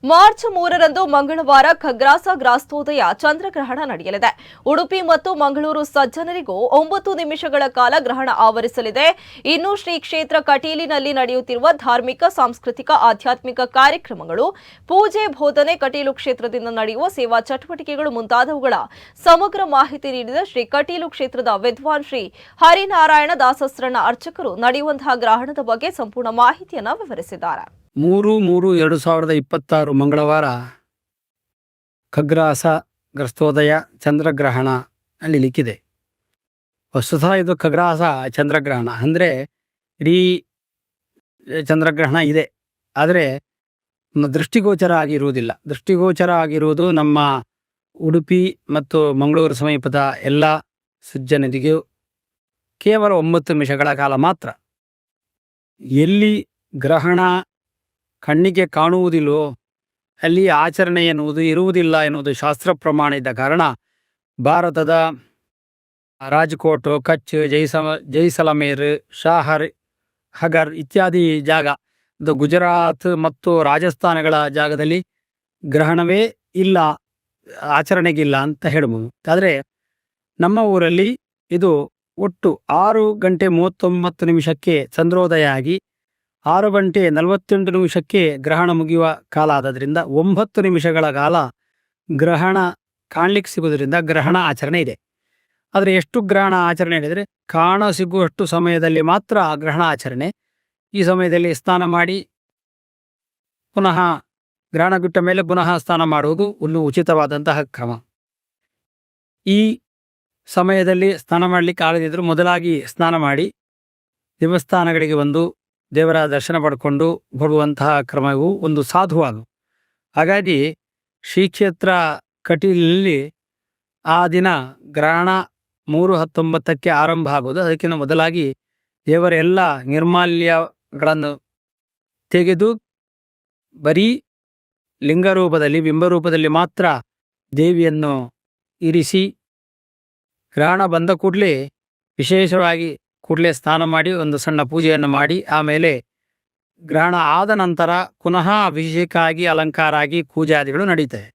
March 3ರಂದು ಮಂಗಳವಾರ ಖಗ್ರಾಸ ಗ್ರಾಸ್ತೋದಯ ಚಂದ್ರಗ್ರಹಣ ನಡೆಯಲಿದೆ. ಉಡುಪಿ ಮತ್ತು ಮಂಗಳೂರು ಸಜ್ಜನರಿಗೂ 9 ನಿಮಿಷಗಳ ಕಾಲ ಗ್ರಹಣ ಆವರಿಸಲಿದೆ. ಇನ್ನು ಶ್ರೀ ಕ್ಷೇತ್ರ ಕಟೀಲಿನಲ್ಲಿ ನಡೆಯುತ್ತಿರುವ ಧಾರ್ಮಿಕ, ಸಾಂಸ್ಕೃತಿಕ, ಆಧ್ಯಾತ್ಮಿಕ ಕಾರ್ಯಕ್ರಮಗಳು, ಪೂಜೆ, ಬೋಧನೆ, ಕಟೀಲು ಕ್ಷೇತ್ರದಿಂದ ನಡೆಯುವ ಸೇವಾ ಚಟುವಟಿಕೆಗಳು ಮುಂತಾದವುಗಳ ಸಮಗ್ರ ಮಾಹಿತಿ ನೀಡಿದ ಶ್ರೀ ಕಟೀಲು ಕ್ಷೇತ್ರದ ವಿದ್ವಾನ್ ಶ್ರೀ ಹರಿನಾರಾಯಣ ದಾಸಸ್ರನ ಅರ್ಚಕರು ನಡೆಯುವಂತಹ ಗ್ರಹಣದ ಬಗ್ಗೆ ಸಂಪೂರ್ಣ ಮಾಹಿತಿಯನ್ನು ವಿವರಿಸಿದ್ದಾರೆ. 3/3/2026 ಮಂಗಳವಾರ ಖಗ್ರಾಸ ಗ್ರಸ್ತೋದಯ ಚಂದ್ರಗ್ರಹಣ ನಡೀಲಿಕ್ಕಿದೆ. ವಸ್ತುತಃ ಇದು ಖಗ್ರಾಸ ಚಂದ್ರಗ್ರಹಣ ಅಂದರೆ ಇಡೀ ಚಂದ್ರಗ್ರಹಣ ಇದೆ, ಆದರೆ ದೃಷ್ಟಿಗೋಚರ ಆಗಿರುವುದಿಲ್ಲ. ದೃಷ್ಟಿಗೋಚರ ಆಗಿರುವುದು ನಮ್ಮ ಉಡುಪಿ ಮತ್ತು ಮಂಗಳೂರು ಸಮೀಪದ ಎಲ್ಲ ಸಜ್ಜನರಿಗೂ ಕೇವಲ 9 ನಿಮಿಷಗಳ ಕಾಲ ಮಾತ್ರ. ಎಲ್ಲಿ ಗ್ರಹಣ ಕಣ್ಣಿಗೆ ಕಾಣುವುದಿಲ್ಲವೋ ಅಲ್ಲಿ ಆಚರಣೆ ಎನ್ನುವುದು ಇರುವುದಿಲ್ಲ ಎನ್ನುವುದು ಶಾಸ್ತ್ರ ಪ್ರಮಾಣ ಇದ್ದ ಕಾರಣ ಭಾರತದ ರಾಜ್ಕೋಟ್, ಕಚ್, ಜೈಸಲಮೇರ್, ಶಾಹರ್, ಹಗರ್ ಇತ್ಯಾದಿ ಜಾಗ, ಗುಜರಾತ್ ಮತ್ತು ರಾಜಸ್ಥಾನಗಳ ಜಾಗದಲ್ಲಿ ಗ್ರಹಣವೇ ಇಲ್ಲ, ಆಚರಣೆಗಿಲ್ಲ ಅಂತ ಹೇಳ್ಬೋದು. ಆದರೆ ನಮ್ಮ ಊರಲ್ಲಿ ಇದು ಒಟ್ಟು 6:39 ಚಂದ್ರೋದಯ ಆಗಿ 6:48 ಗ್ರಹಣ ಮುಗಿಯುವ ಕಾಲ ಆದದ್ರಿಂದ 9 ನಿಮಿಷಗಳ ಕಾಲ ಗ್ರಹಣ ಕಾಣಲಿಕ್ಕೆ ಸಿಗುವುದರಿಂದ ಗ್ರಹಣ ಆಚರಣೆ ಇದೆ. ಆದರೆ ಎಷ್ಟು ಗ್ರಹಣ ಆಚರಣೆ ಹೇಳಿದರೆ ಕಾಣ ಸಿಗುವಷ್ಟು ಸಮಯದಲ್ಲಿ ಮಾತ್ರ ಗ್ರಹಣ ಆಚರಣೆ. ಈ ಸಮಯದಲ್ಲಿ ಸ್ನಾನ ಮಾಡಿ ಪುನಃ ಗ್ರಹಣ ಬಿಟ್ಟ ಮೇಲೆ ಪುನಃ ಸ್ನಾನ ಮಾಡುವುದು ಒಂದು ಉಚಿತವಾದಂತಹ ಕ್ರಮ. ಈ ಸಮಯದಲ್ಲಿ ಸ್ನಾನ ಮಾಡಲಿಕ್ಕೆ ಆಗದಿದ್ದರೂ ಮೊದಲಾಗಿ ಸ್ನಾನ ಮಾಡಿ ದೇವಸ್ಥಾನಗಳಿಗೆ ಬಂದು ದೇವರ ದರ್ಶನ ಪಡ್ಕೊಂಡು ಬರುವಂತಹ ಕ್ರಮವು ಒಂದು ಸಾಧುವಾದು. ಹಾಗಾಗಿ ಶ್ರೀ ಕ್ಷೇತ್ರ ಕಟೀಲಿನಲ್ಲಿ ಆ ದಿನ ಗ್ರಹಣ 3:19 ಆರಂಭ ಆಗುವುದು. ಅದಕ್ಕಿಂತ ಮೊದಲಾಗಿ ದೇವರ ಎಲ್ಲ ನಿರ್ಮಾಲ್ಯಗಳನ್ನು ತೆಗೆದು ಬರೀ ಲಿಂಗರೂಪದಲ್ಲಿ, ಬಿಂಬರೂಪದಲ್ಲಿ ಮಾತ್ರ ದೇವಿಯನ್ನು ಇರಿಸಿ ಗ್ರಹಣ ಬಂದ ಕೂಡಲೇ ವಿಶೇಷವಾಗಿ ಕೂಡಲೇ ಸ್ನಾನ ಮಾಡಿ ಒಂದು ಸಣ್ಣ ಪೂಜೆಯನ್ನು ಮಾಡಿ ಆಮೇಲೆ ಗ್ರಹಣ ಆದ ನಂತರ ಪುನಃ ಅಭಿಷೇಕ ಆಗಿ ಅಲಂಕಾರ ಆಗಿ ಪೂಜಾದಿಗಳು ನಡೀತವೆ.